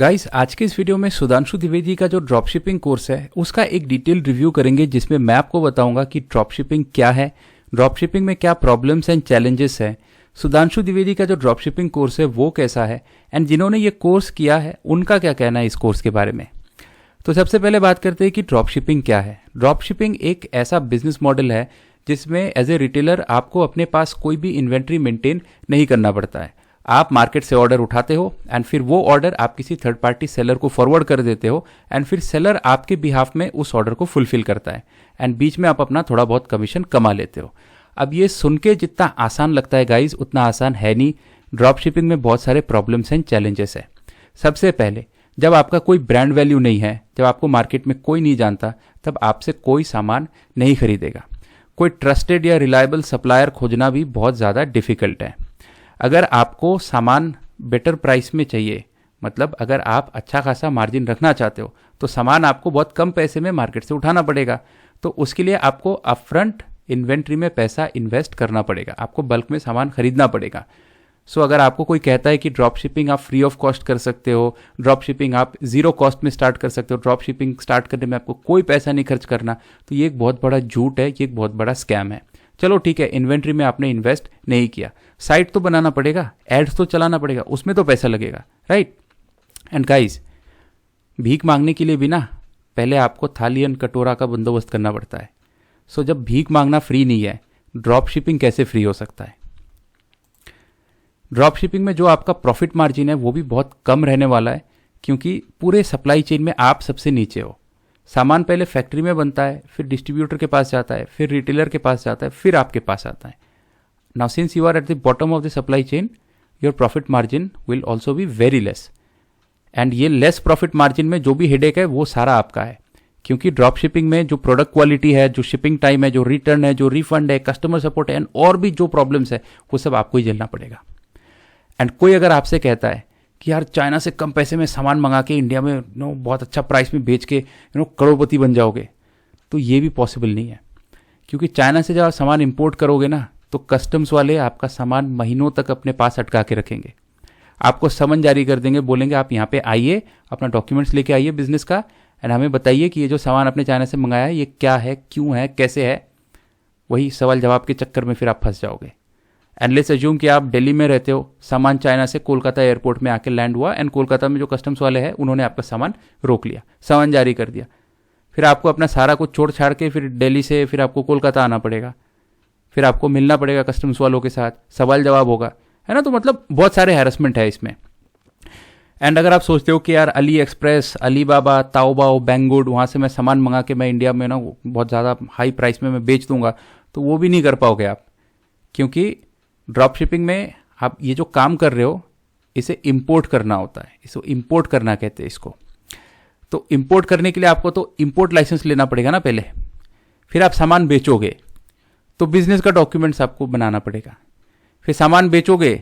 Guys, आज के इस वीडियो में सुधांशु द्विवेदी का जो ड्रॉपशिपिंग कोर्स है उसका एक डिटेल रिव्यू करेंगे, जिसमें मैं आपको बताऊंगा कि ड्रॉपशिपिंग क्या है, ड्रॉपशिपिंग में क्या प्रॉब्लम्स एंड चैलेंजेस है, सुधांशु द्विवेदी का जो ड्रॉपशिपिंग कोर्स है वो कैसा है, एंड जिन्होंने ये कोर्स किया है उनका क्या कहना है इस कोर्स के बारे में। तो सबसे पहले बात करते हैं कि ड्रॉपशिपिंग क्या है। ड्रॉपशिपिंग एक ऐसा बिजनेस मॉडल है जिसमें एज ए रिटेलर आपको अपने पास कोई भी इन्वेंट्री मेंटेन नहीं करना पड़ता है। आप मार्केट से ऑर्डर उठाते हो एंड फिर वो ऑर्डर आप किसी थर्ड पार्टी सेलर को फॉरवर्ड कर देते हो एंड फिर सेलर आपके बिहाफ में उस ऑर्डर को फुलफिल करता है एंड बीच में आप अपना थोड़ा बहुत कमीशन कमा लेते हो। अब ये सुन के जितना आसान लगता है गाइज, उतना आसान है नहीं। ड्रॉप शिपिंग में बहुत सारे प्रॉब्लम्स एंड चैलेंजेस है। सबसे पहले, जब आपका कोई ब्रांड वैल्यू नहीं है, जब आपको मार्केट में कोई नहीं जानता, तब आपसे कोई सामान नहीं खरीदेगा। कोई ट्रस्टेड या रिलायबल सप्लायर खोजना भी बहुत ज़्यादा डिफिकल्ट है। अगर आपको सामान बेटर प्राइस में चाहिए, मतलब अगर आप अच्छा खासा मार्जिन रखना चाहते हो, तो सामान आपको बहुत कम पैसे में मार्केट से उठाना पड़ेगा। तो उसके लिए आपको अपफ्रंट इन्वेंट्री में पैसा इन्वेस्ट करना पड़ेगा, आपको बल्क में सामान खरीदना पड़ेगा। सो अगर आपको कोई कहता है कि ड्रॉप शिपिंग आप फ्री ऑफ कॉस्ट कर सकते हो, ड्रॉप शिपिंग आप जीरो कॉस्ट में स्टार्ट कर सकते हो, ड्रॉप शिपिंग स्टार्ट करने में आपको कोई पैसा नहीं खर्च करना, तो ये एक बहुत बड़ा झूठ है, ये एक बहुत बड़ा स्कैम है। चलो ठीक है, इन्वेंट्री में आपने इन्वेस्ट नहीं किया, साइट तो बनाना पड़ेगा, एड्स तो चलाना पड़ेगा, उसमें तो पैसा लगेगा, राइट। एंड गाइस, भीख मांगने के लिए भी ना पहले आपको थाली एंड कटोरा का बंदोबस्त करना पड़ता है। सो जब भीख मांगना फ्री नहीं है, ड्रॉप शिपिंग कैसे फ्री हो सकता है। ड्रॉप शिपिंग में जो आपका प्रॉफिट मार्जिन है वो भी बहुत कम रहने वाला है, क्योंकि पूरे सप्लाई चेन में आप सबसे नीचे हो। सामान पहले फैक्ट्री में बनता है, फिर डिस्ट्रीब्यूटर के पास जाता है, फिर रिटेलर के पास जाता है, फिर आपके पास आता है। Now since you are at the bottom of the supply chain, your profit margin will also be very less. And ये लेस प्रॉफिट मार्जिन में जो भी हेडेक है वो सारा आपका है, क्योंकि ड्रॉप शिपिंग में जो प्रोडक्ट क्वालिटी है, जो शिपिंग टाइम है, जो रिटर्न है, जो रिफंड है, कस्टमर सपोर्ट है, एंड और भी जो प्रॉब्लम्स है वो सब आपको ही झेलना पड़ेगा। एंड कोई अगर आपसे कहता है कि यार चाइना से कम पैसे में सामान मंगा के इंडिया में बहुत अच्छा प्राइस में बेच के करोड़पति बन जाओगे, तो ये भी पॉसिबल नहीं है। क्योंकि चाइना से जब आप सामान इंपोर्ट करोगे ना, तो कस्टम्स वाले आपका सामान महीनों तक अपने पास अटका के रखेंगे, आपको समन जारी कर देंगे, बोलेंगे आप यहाँ पे आइए, अपना डॉक्यूमेंट्स लेके आइए बिजनेस का, एंड हमें बताइए कि ये जो सामान आपने चाइना से मंगाया है ये क्या है, क्यों है, कैसे है। वही सवाल जवाब के चक्कर में फिर आप फंस जाओगे। एंड लेट्स अज्यूम कि आप दिल्ली में रहते हो, सामान चाइना से कोलकाता एयरपोर्ट में आके लैंड हुआ एंड कोलकाता में जो कस्टम्स वाले हैं उन्होंने आपका सामान रोक लिया, सामान जारी कर दिया। फिर आपको अपना सारा कुछ छोड़ छाड़ के फिर दिल्ली से फिर आपको कोलकाता आना पड़ेगा, फिर आपको मिलना पड़ेगा कस्टम्स वालों के साथ, सवाल जवाब होगा, है ना। तो मतलब बहुत सारे हैरेसमेंट है इसमें। एंड अगर आप सोचते हो कि यार अली एक्सप्रेस, अलीबाबा, ताओबाओ, बैंगगुड, वहाँ से मैं सामान मंगा के मैं इंडिया में बहुत ज़्यादा हाई प्राइस में मैं बेच दूंगा, तो वो भी नहीं कर पाओगे आप, क्योंकि ड्रॉप शिपिंग में आप ये जो काम कर रहे हो इसे इंपोर्ट करना होता है, इसको इंपोर्ट करना कहते हैं इसको। तो इंपोर्ट करने के लिए आपको तो इंपोर्ट लाइसेंस लेना पड़ेगा ना पहले, फिर आप सामान बेचोगे तो बिजनेस का डॉक्यूमेंट्स आपको बनाना पड़ेगा, फिर सामान बेचोगे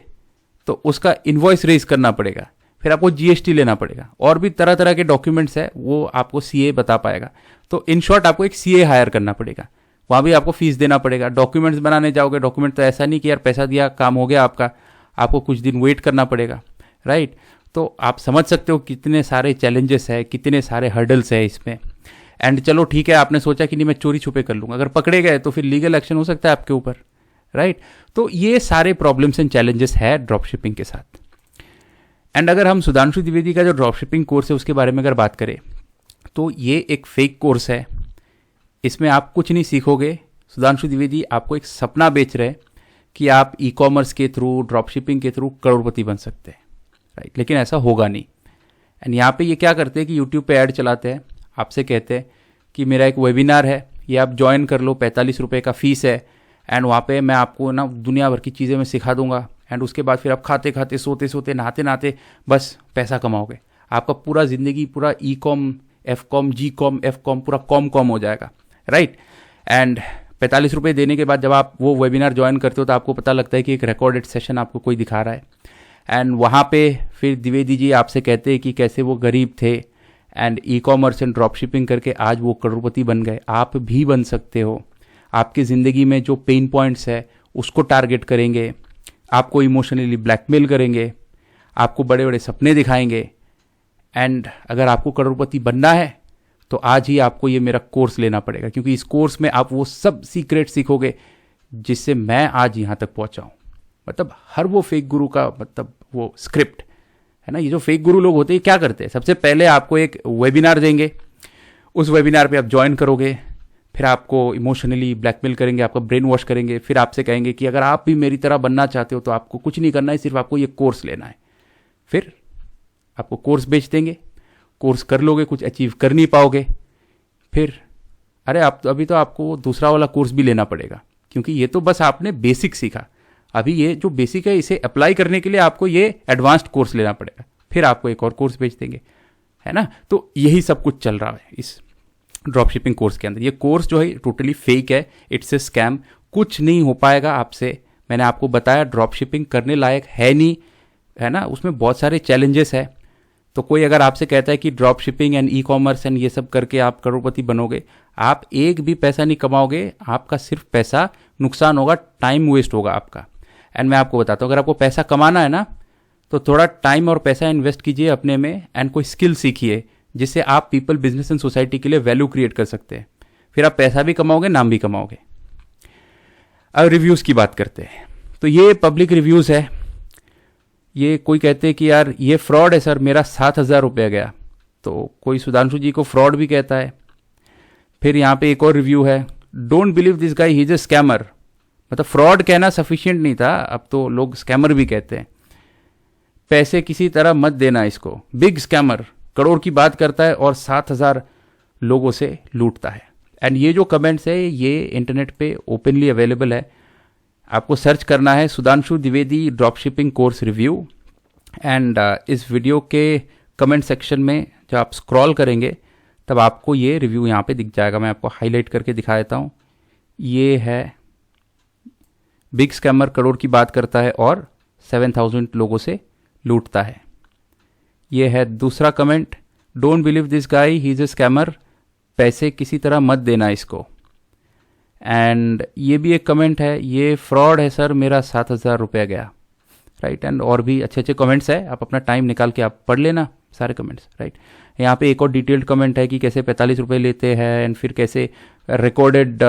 तो उसका इनवॉइस रेज करना पड़ेगा, फिर आपको जीएसटी लेना पड़ेगा, और भी तरह तरह के डॉक्यूमेंट्स है वो आपको सीए बता पाएगा। तो इन शॉर्ट आपको एक सीए हायर करना पड़ेगा, वहाँ भी आपको फीस देना पड़ेगा। डॉक्यूमेंट्स बनाने जाओगे, डॉक्यूमेंट तो ऐसा नहीं कि यार पैसा दिया काम हो गया आपका, आपको कुछ दिन वेट करना पड़ेगा, राइट। तो आप समझ सकते हो कितने सारे चैलेंजेस है, कितने सारे हर्डल्स है इसमें। एंड चलो ठीक है, आपने सोचा कि नहीं मैं चोरी छुपे कर लूँगा, अगर पकड़े गए तो फिर लीगल एक्शन हो सकता है आपके ऊपर, राइट। तो ये सारे प्रॉब्लम्स एंड चैलेंजेस है ड्रॉप शिपिंग के साथ। एंड अगर हम सुधांशु द्विवेदी का जो ड्रॉप शिपिंग कोर्स है उसके बारे में अगर बात करें, तो ये एक फेक कोर्स है, इसमें आप कुछ नहीं सीखोगे। सुधांशु द्विवेदी आपको एक सपना बेच रहे हैं कि आप ई कॉमर्स के थ्रू, ड्रॉप शिपिंग के थ्रू करोड़पति बन सकते हैं, राइट, लेकिन ऐसा होगा नहीं। एंड यहाँ पे ये क्या करते हैं कि यूट्यूब पे ऐड चलाते हैं, आपसे कहते हैं कि मेरा एक वेबिनार है, ये आप ज्वाइन कर लो, 45 रुपये का फीस है, एंड वहाँ पे मैं आपको ना दुनिया भर की चीज़ें मैं सिखा दूंगा, एंड उसके बाद फिर आप खाते खाते, सोते सोते, नहाते नहाते बस पैसा कमाओगे। आपका पूरा जिंदगी पूरा ई कॉम, एफ कॉम, जी कॉम, एफ कॉम, पूरा कॉम हो जाएगा, राइट। एंड 45 रुपये देने के बाद जब आप वो वेबिनार ज्वाइन करते हो तो आपको पता लगता है कि एक रिकॉर्डेड सेशन आपको कोई दिखा रहा है, एंड वहाँ पे फिर द्विवेदी जी आपसे कहते हैं कि कैसे वो गरीब थे and e commerce and drop shipping करके आज वो करोड़पति बन गए। आप भी बन सकते हो। आपकी ज़िंदगी में जो पेन पॉइंट्स है उसको टारगेट करेंगे, आपको इमोशनली ब्लैकमेल करेंगे, आपको बड़े बड़े सपने दिखाएंगे, एंड अगर आपको करोड़पति बनना है तो आज ही आपको ये मेरा कोर्स लेना पड़ेगा, क्योंकि इस कोर्स में आप वो सब सीक्रेट सीखोगे जिससे मैं आज यहाँ तक पहुँचा हूँ। मतलब हर वो फेक गुरु का मतलब वो स्क्रिप्ट है ना। ये जो फेक गुरु लोग होते हैं क्या करते हैं, सबसे पहले आपको एक वेबिनार देंगे, उस वेबिनार पे आप ज्वाइन करोगे, फिर आपको इमोशनली ब्लैकमेल करेंगे, आपका ब्रेन वॉश करेंगे, फिर आपसे कहेंगे कि अगर आप भी मेरी तरह बनना चाहते हो तो आपको कुछ नहीं करना है, सिर्फ आपको ये कोर्स लेना है। फिर आपको कोर्स बेच देंगे, कोर्स कर लोगे, कुछ अचीव कर नहीं पाओगे, फिर अरे आप अभी तो आपको दूसरा वाला कोर्स भी लेना पड़ेगा, क्योंकि ये तो बस आपने बेसिक सीखा, अभी ये जो बेसिक है इसे अप्लाई करने के लिए आपको ये एडवांस्ड कोर्स लेना पड़ेगा, फिर आपको एक और कोर्स बेच देंगे, है ना। तो यही सब कुछ चल रहा है इस ड्रॉप शिपिंग कोर्स के अंदर। ये कोर्स जो है टोटली फेक है, इट्स ए स्कैम, कुछ नहीं हो पाएगा आपसे। मैंने आपको बताया ड्रॉप शिपिंग करने लायक है नहीं, है ना, उसमें बहुत सारे चैलेंजेस है। तो कोई अगर आपसे कहता है कि drop shipping and e commerce and ये सब करके आप करोड़पति बनोगे, आप एक भी पैसा नहीं कमाओगे, आपका सिर्फ पैसा नुकसान होगा, टाइम वेस्ट होगा आपका। एंड मैं आपको बताता हूँ, अगर आपको पैसा कमाना है ना तो थोड़ा टाइम और पैसा इन्वेस्ट कीजिए अपने में एंड कोई स्किल सीखिए जिससे आप पीपल, बिजनेस एंड सोसाइटी के लिए वैल्यू क्रिएट कर सकते हैं। फिर आप पैसा भी कमाओगे, नाम भी कमाओगे। अब रिव्यूज़ की बात करते हैं। तो ये पब्लिक रिव्यूज़ है। ये कोई कहते हैं कि यार ये फ्रॉड है सर, मेरा 7,000 रुपया गया, तो कोई सुधांशु जी को फ्रॉड भी कहता है। फिर यहाँ पे एक और रिव्यू है, don't believe this guy, he is a scammer. मतलब फ्रॉड कहना सफिशिएंट नहीं था, अब तो लोग स्कैमर भी कहते हैं। पैसे किसी तरह मत देना इसको, बिग स्कैमर, करोड़ की बात करता है और 7,000 लोगों से लूटता है। एंड ये जो कमेंट्स है ये इंटरनेट पे ओपनली अवेलेबल है, आपको सर्च करना है Sudhanshu Dwivedi drop shipping course review. And इस वीडियो के कमेंट सेक्शन में जब आप स्क्रॉल करेंगे तब आपको ये रिव्यू यहाँ पे दिख जाएगा। मैं आपको हाईलाइट करके दिखा देता हूँ। ये है, बिग स्कैमर करोड़ की बात करता है और 7,000 लोगों से लूटता है। ये है दूसरा comment, don't believe this guy, he is a scammer, पैसे किसी तरह मत देना इसको। एंड ये भी एक कमेंट है, ये फ्रॉड है सर, मेरा 7,000 रुपया गया, राइट। एंड और भी अच्छे अच्छे कमेंट्स है, आप अपना टाइम निकाल के आप पढ़ लेना सारे कमेंट्स, राइट। यहाँ पे एक और डिटेल्ड कमेंट है कि कैसे 45 रुपये लेते हैं एंड फिर कैसे रिकॉर्डेड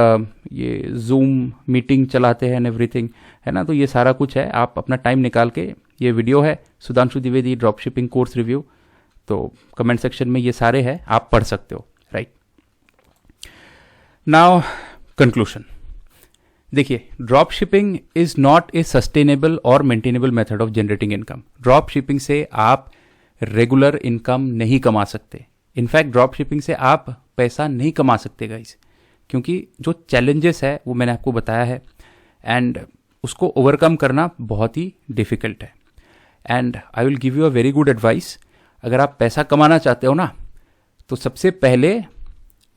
ये जूम मीटिंग चलाते हैं एंड एवरीथिंग, है ना। तो ये सारा कुछ है, आप अपना टाइम निकाल के, ये वीडियो है Sudhanshu Dwivedi drop shipping course review, तो कमेंट सेक्शन में ये सारे हैं, आप पढ़ सकते हो, राइट। नाउ कंक्लूशन, देखिए, drop shipping is not a sustainable और maintainable method of generating income. Drop shipping से आप रेगुलर इनकम नहीं कमा सकते। इनफैक्ट ड्रॉप शिपिंग से आप पैसा नहीं कमा सकते गाइस, क्योंकि जो चैलेंजेस है वो मैंने आपको बताया है एंड उसको ओवरकम करना बहुत ही डिफिकल्ट है। And I will give you a very good advice, अगर आप पैसा कमाना चाहते हो ना तो सबसे पहले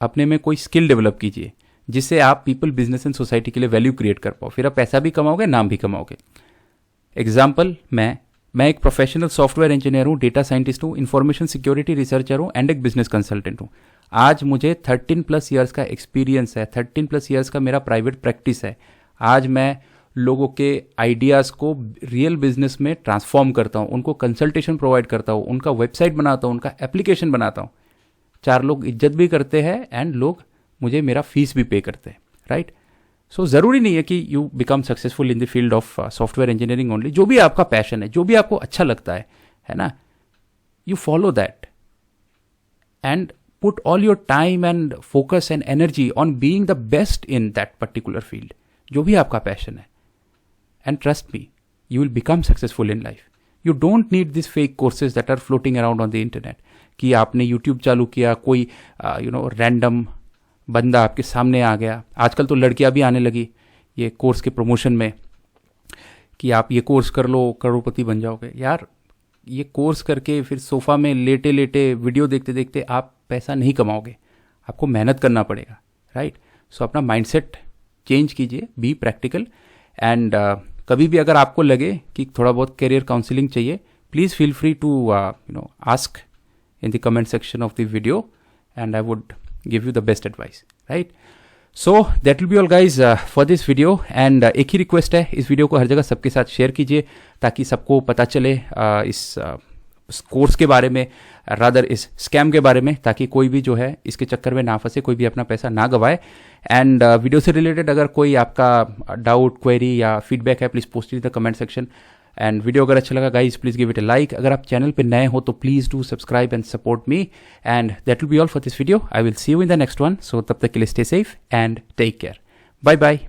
अपने में कोई स्किल डेवलप कीजिए जिससे आप पीपल, बिजनेस एंड सोसाइटी के लिए वैल्यू क्रिएट कर पाओ, फिर आप पैसा भी कमाओगे, नाम भी कमाओगे। एग्जाम्पल, मैं एक प्रोफेशनल सॉफ्टवेयर इंजीनियर हूँ, डेटा साइंटिस्ट हूँ, इंफॉर्मेशन सिक्योरिटी रिसर्चर हूँ एंड एक बिजनेस कंसल्टेंट हूँ। आज मुझे 13+ ईयर्स का एक्सपीरियंस है, 13+ ईयर्स का मेरा प्राइवेट प्रैक्टिस है। आज मैं लोगों के आइडियाज़ को रियल बिजनेस में ट्रांसफॉर्म करता हूँ, उनको कंसल्टेशन प्रोवाइड करता हूँ, उनका वेबसाइट बनाता हूँ, उनका एप्लीकेशन बनाता हूँ। 4 लोग इज्जत भी करते हैं एंड लोग मुझे मेरा फीस भी पे करते हैं, राइट। सो ज़रूरी नहीं है कि you become successful in the field of software engineering only. जो भी आपका पैशन है, जो भी आपको अच्छा लगता है ना, you follow that and put all your time and focus and energy on being the best in that particular field, जो भी आपका पैशन है। And trust me, you will become successful in life. You don't need these fake courses that are floating around on the internet, कि आपने YouTube चालू किया, कोई random बंदा आपके सामने आ गया। आजकल तो लड़कियां भी आने लगी ये कोर्स के प्रमोशन में कि आप ये कोर्स कर लो, करोड़पति बन जाओगे। यार, ये कोर्स करके फिर सोफा में लेटे लेटे वीडियो देखते देखते आप पैसा नहीं कमाओगे, आपको मेहनत करना पड़ेगा, राइट। सो अपना माइंडसेट चेंज कीजिए, बी प्रैक्टिकल। एंड कभी भी अगर आपको लगे कि थोड़ा बहुत करियर काउंसलिंग चाहिए, please feel free to ask in the comment section of the video and I would give you the best advice, right? So that will be all guys for this video and एक ही request है, इस video को हर जगह सबके साथ share कीजिए ताकि सबको पता चले इस कोर्स के बारे में, रादर इस स्कैम के बारे में, ताकि कोई भी जो है इसके चक्कर में ना फंसे, कोई भी अपना पैसा ना गवाए। एंड वीडियो से रिलेटेड अगर कोई आपका डाउट, क्वेरी या फीडबैक है, please post in the comment section. And video अगर अच्छा लगा guys, please give it a like. अगर आप चैनल पे नए हो तो please do subscribe and support me. And that will be all for this video. I will see you in the next one. So तब तक के लिए stay safe and take care. Bye bye.